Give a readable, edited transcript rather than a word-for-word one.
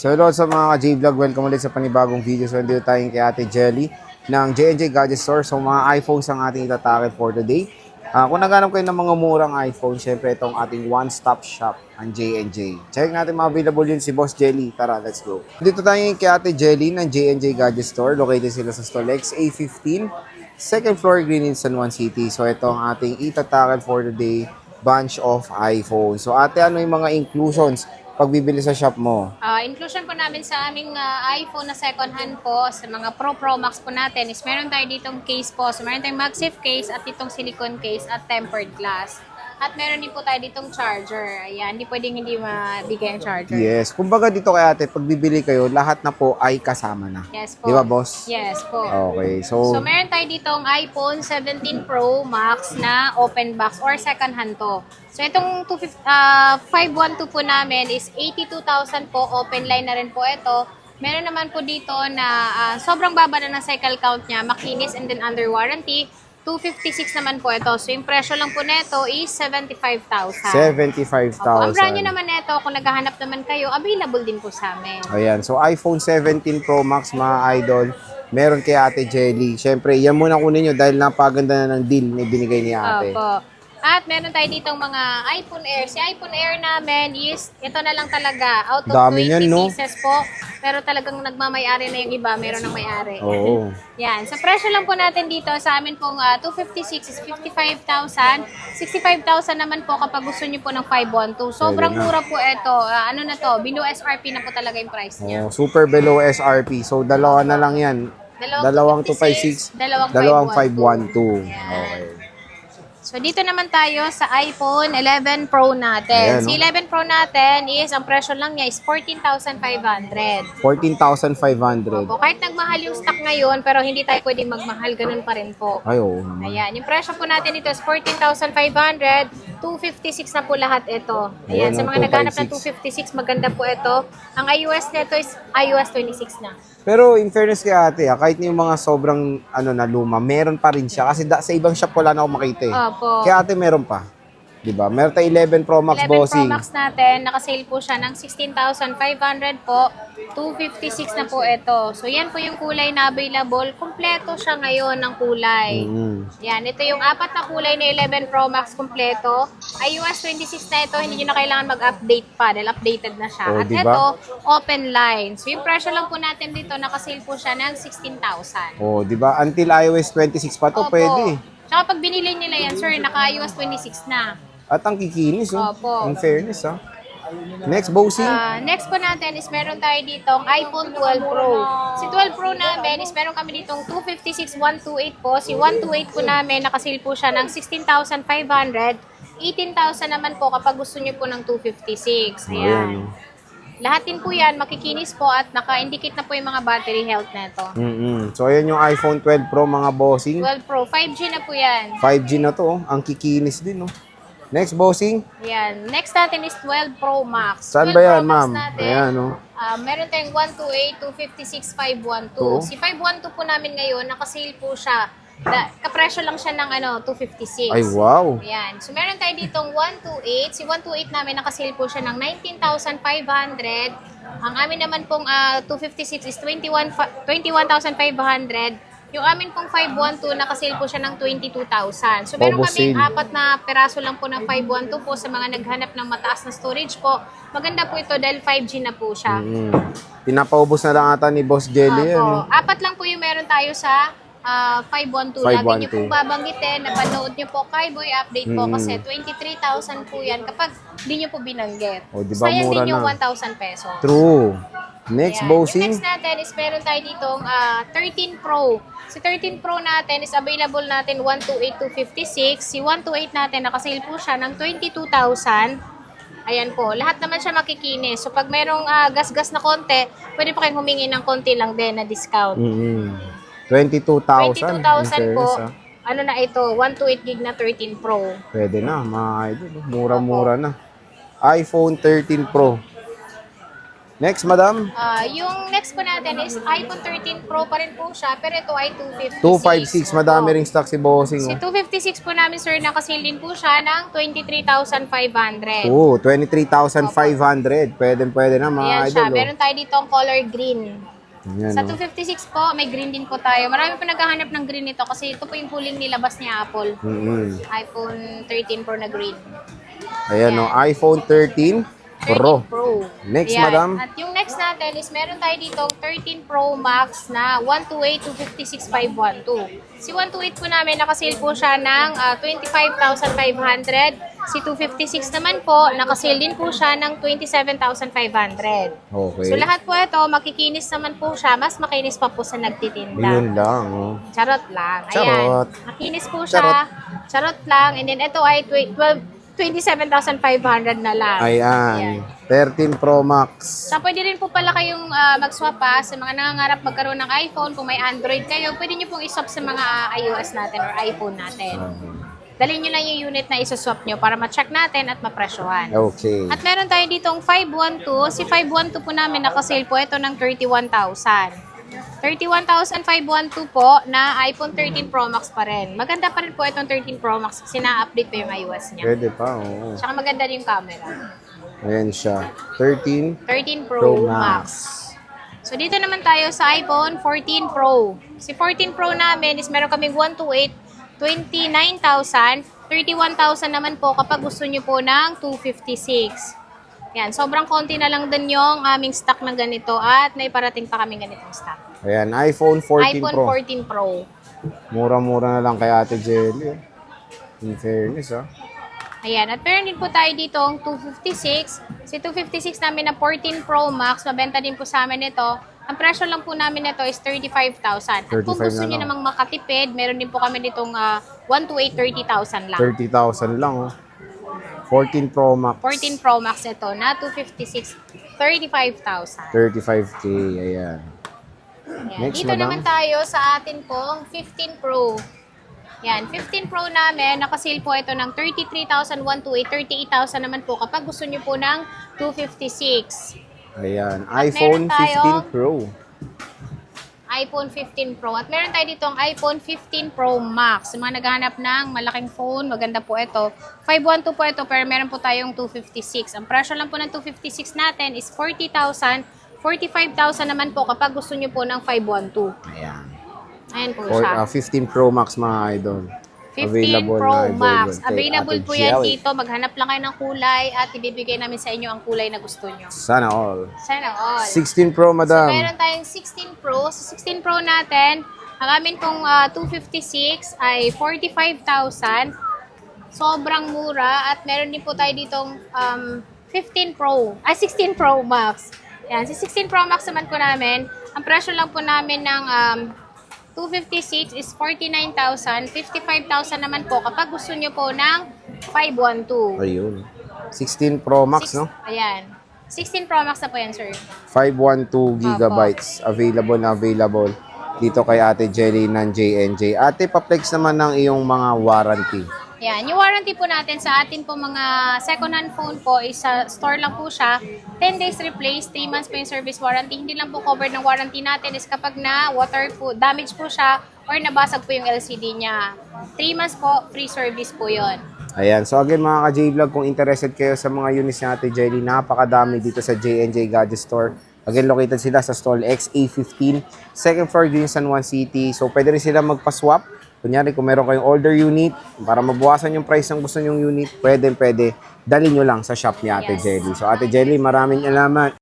So hello sa mga ka-J-Vlog, welcome ulit sa panibagong video. So nandito tayong kay Ate Jelly ng J&J Gadget Store. So mga iPhones ang ating itatakil for today. Kung naghanap kayo ng mga murang iPhone, syempre itong ating one-stop shop ang J&J. Check natin mga available yun si Boss Jelly. Tara, let's go. Dito tayo kay Ate Jelly ng J&J Gadget Store. Located sila sa Stolex A15, second floor, Green in San Juan City. So ito ang ating itatakil for today, bunch of iPhone. So ate, ano yung mga inclusions pagbibili sa shop mo? Inclusion po namin sa aming iPhone na second hand po, sa mga Pro Max po natin is meron tayo ditong case po. So meron tayong MagSafe case at itong silicone case at tempered glass. At meron din po tayo ditong charger. Ayan, hindi pwedeng hindi mabigay ang charger. Yes. Kumbaga dito kay ate, pag bibili kayo, lahat na po ay kasama na. Yes po. Di ba, boss? Yes po. Okay. So So, meron tayo ditong iPhone 17 Pro Max na open box or second hand to. So itong 512 po namin is 82,000 po, open line na rin po ito. Meron naman po dito na sobrang baba na ng cycle count niya, makinis and then under warranty. 256 naman po ito. So yung presyo lang po nito is 75,000. 75,000. Opo. Ang brand nyo naman nito, kung naghahanap naman kayo, available din po sa amin. Ayan. So, iPhone 17 Pro Max, mga idol, meron kay Ate Jelly. Siyempre, yan muna kunin nyo dahil napaganda na ng deal na binigay ni ate. Opo. At meron tayo ditong mga iPhone Air. Si iPhone Air namin is, ito na lang talaga, out of Dami 20 niyan, no? pieces po. Pero talagang nagmamayari na yung iba, meron ng may-ari. Oo. Yan. Sa presyo lang po natin dito, sa amin pong 256 is 55,000. 65,000 naman po kapag gusto niyo po ng 512. Sobrang Pwede na. mura po ito. Ano na to, below SRP na po talaga yung price niya. Super below SRP. So, dalawa na lang yan. Dalawang 256, dalawang 512. Okay. So, dito naman tayo sa iPhone 11 Pro natin. Ayan, Si 11 Pro natin is, ang presyo lang niya is 14,500. 14,500. Opo, kahit nagmahal yung stock ngayon, pero hindi tayo pwedeng magmahal, ganun pa rin po. Ay, oo naman. Ayan, yung presyo po natin dito is 14,500. 256 na po lahat ito. Ayan, Ayan, sa mga naghanap ng 256. 256, maganda po ito. Ang iOS nito is iOS 26 na. Pero in fairness kay ate, kahit yung mga sobrang na luma, meron pa rin siya. Kasi sa ibang shop wala na akong makita eh. Opo. Kaya ate, meron pa. Diba? Meron tayo 11 Pro Max 11 Pro bossing. Max natin, nakasale po siya ng 16,500 po. 256 na po ito. So, yan po yung kulay na available. Kompleto siya ngayon ng kulay. Yan, ito yung apat na kulay na 11 Pro Max kompleto. iOS 26 na ito, hindi nyo na kailangan mag-update pa dahil updated na siya. Oh, At diba? ito, open line. So, yung presyo lang po natin dito, nakasale po siya ng 16,000. Oh, di ba? Until iOS 26 pa to, Opo. pwede. Tsaka pag binili nila yan, sir, naka-iOS 26 na. At ang kikinis, oh. Opo. In fairness, ha. Next, bossing. Next po natin is meron tayo ditong iPhone 12 Pro. Si 12 Pro namin is meron kami ditong 256 128 po. Si 128 po namin, nakasale po siya ng 16,500. 18,000 naman po kapag gusto niyo po ng 256. Ayan. Lahat din po yan, makikinis po at naka-indicate na po yung mga battery health nito. So, ayan yung iPhone 12 Pro, mga bossing. 12 Pro, 5G na po yan. 5G na to, oh. Ang kikinis din, oh. Next, bossing. Ayan. Next natin is 12 Pro Max. Saan 12 ba yan, Pro Max ma'am? natin, Ayan, oh. meron tayong 128, 256, 512. Si 512 po namin ngayon, nakasale po siya. Kapresyo lang siya ng 256. Ay, wow. Ayan. So, meron tayo ditong 128. Si 128 namin, nakasale po siya ng 19,500. Ang amin naman pong 256 is 21,500. Yung amin pong 512, nakasale po siya ng 22,000. So, meron Bobo kami sale. 4 na peraso lang po ng 512 po sa mga naghanap ng mataas na storage po. Maganda po ito dahil 5G na po siya. Pinapaubos na lang ata ni Boss Jelly yan, Opo. eh. 4 lang po yung meron tayo sa 512. Lagi nyo 512. pong babanggitin, napanood nyo po kay Boy Update po kasi 23,000 po yan kapag hindi nyo po binanggit. O, di ba Sayang mura din yung na? 1,000 pesos. True. Next, Ayan. Yung bossing. next natin is meron tayo ditong 13 Pro. Si 13 Pro natin is available natin 128, 256. Si 128 natin, nakasale po siya ng 22,000. Ayan po. Lahat naman siya makikinis. So, pag merong gas-gas na konti, pwede pa kayong humingi ng konti lang din na discount. 22,000. 22,000 po. Ha? Ano na ito? 128 gig na 13 Pro. Pwede na, mga idol. Mura-mura na. iPhone 13 Pro. Next, madam. Yung next po natin is iPhone 13 Pro pa rin po siya, pero ito ay 256. 256. Madami ring stock si Bossing. Si 256 po namin, sir, nakasale din po siya ng 23,500. Oh, 23,500. Pwede na mga Ayan idol. siya. Oh. Meron tayo dito ang color green. Ayan, Sa oh. 256 po, may green din po tayo. Marami po naghahanap ng green nito kasi ito po yung huling nilabas niya Apple. iPhone 13 Pro na green. Ayan, oh, iPhone 13 Pro. 13 Pro. Next, Ayan. madam. At yung next natin is meron tayo dito 13 Pro Max na 128 to 56512. Si 128 po namin, nakasale po siya ng 25,500. Si 256 naman po, nakasale din po siya ng 27,500. Okay. So lahat po ito, makikinis naman po siya. Mas makinis pa po sa nagtitinda. Yun lang, oh. Charot lang. Charot. Ayan. Makinis po siya. Charot lang. And then ito ay 27,500 na lang. Ayan. 13 Pro Max. So, pwede rin po pala kayong mag-swap pa sa mga nangangarap magkaroon ng iPhone. Kung may Android kayo, pwede nyo pong iswap sa mga iOS natin or iPhone natin. Dalhin nyo lang yung unit na isaswap nyo para ma-check natin at mapresyohan. Okay. At meron tayo ditong 512. Si 512 po namin nakasale po ito ng 31,000. 31,512 po na iPhone 13 Pro Max pa rin. Maganda pa rin po itong 13 Pro Max kasi na-update pa yung iOS niya. Pwede pa, oo. Tsaka maganda din yung camera. Ayan siya. 13 13 Pro, Pro Max. Max. So dito naman tayo sa iPhone 14 Pro. Si 14 Pro namin is meron kaming 128, 29,000, 31,000 naman po kapag gusto nyo po ng 256. Yan, sobrang konti na lang din yung aming stock ng ganito at may parating pa kaming ganitong stock. Ayan, iPhone 14 iPhone Pro. 14 Pro. Mura-mura na lang kay Ate Jelly. In fairness, ah. Ayan, at meron din po tayo dito ang 256. Si 256 namin na 14 Pro Max, mabenta din po sa amin ito. Ang presyo lang po namin nito is 35,000. At kung 35 gusto na niyo lang. namang makatipid, meron din po kami ditong 128, 30,000 lang. 30,000 lang, oh. 14 Pro Max. 14 Pro Max ito na 256, 35,000. 35K, ayan. Ayan. Next, Dito madam. naman tayo sa atin pong 15 Pro. Yan, 15 Pro namin, nakasale po ito ng 33,128, 38,000 naman po kapag gusto niyo po ng 256. Ayan, At iPhone meron tayo- 15 Pro. iPhone 15 Pro. At meron tayo dito ang iPhone 15 Pro Max. Sa mga naghahanap ng malaking phone, maganda po ito. 512 po ito, pero meron po tayong 256. Ang presyo lang po ng 256 natin is 40,000. 45,000 naman po kapag gusto nyo po ng 512. Ayan. Ayan po Or, siya. 15 Pro Max, mga idol. 15 Available Pro na idol Max. doon kay Available Ate po yan Jelly. dito. Maghanap lang kayo ng kulay at ibibigay namin sa inyo ang kulay na gusto nyo. Sana all. Sana all. 16 Pro, So, madam. meron tayong 16 Pro. Sa 16 Pro natin, ang amin pong 256 ay 45,000. Sobrang mura. At meron din po tayo ditong 15 Pro. Ay, 16 Pro Max. Yan. Si 16 Pro Max naman po namin, ang presyo lang po namin ng 256 is 49,000. 55,000 naman po kapag gusto nyo po ng 512. Ayun. 16 Pro Max, no? Ayan. 16 Pro Max na po yan, sir. 512 gigabytes. Available na available dito kay Ate Jelly ng JNJ. Ate, pa-flex naman ng iyong mga warranty. Yan. Yung warranty po natin sa atin po mga second-hand phone po is sa store lang po siya. 10 days replace, 3 months po yung service warranty. Hindi lang po covered ng warranty natin is kapag na water po, damage po siya or nabasag po yung LCD niya. 3 months po, free service po yon. Ayan. So again, mga ka-J-Vlog, kung interested kayo sa mga units ni Ate Jelly, napakadami dito sa JNJ Gadget Store. Again, located sila sa stall XA15, second floor, Green San Juan City. So pwede rin sila magpa-swap. Kunyari, kung meron kayong older unit, para mabawasan yung price ng gusto nyong unit, pwede. Dali nyo lang sa shop ni Ate Yes. Jelly. So, Ate Jelly, maraming alamat.